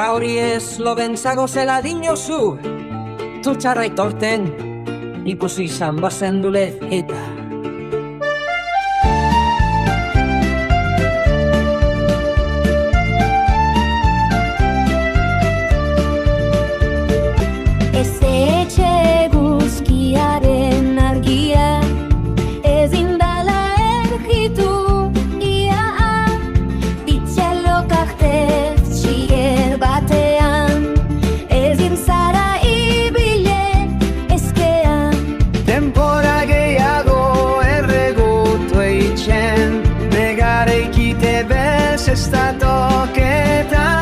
Gara hori ez lobentzago zela dinozu, tutxarra itorten, ikusi izan bazen dule eta. Etxe guzkiaren argia ezin dala ergitu ia itxelok arte txiger batean ezin zara ibile ezkean. Denbora gehiago erregutu eitzen, negare ikite bez ez da toketan.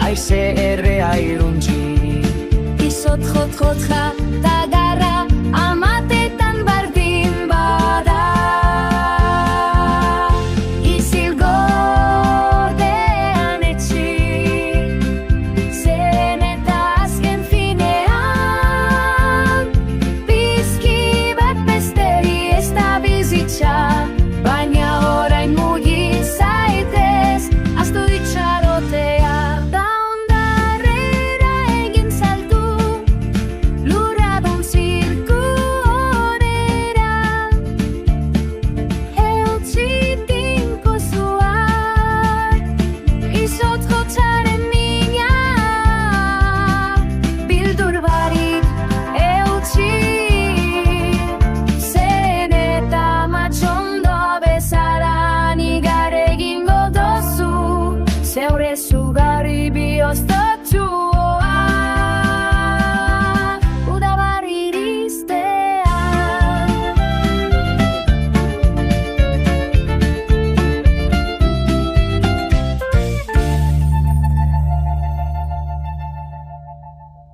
Aize errea iruntzi Izot jot jotja,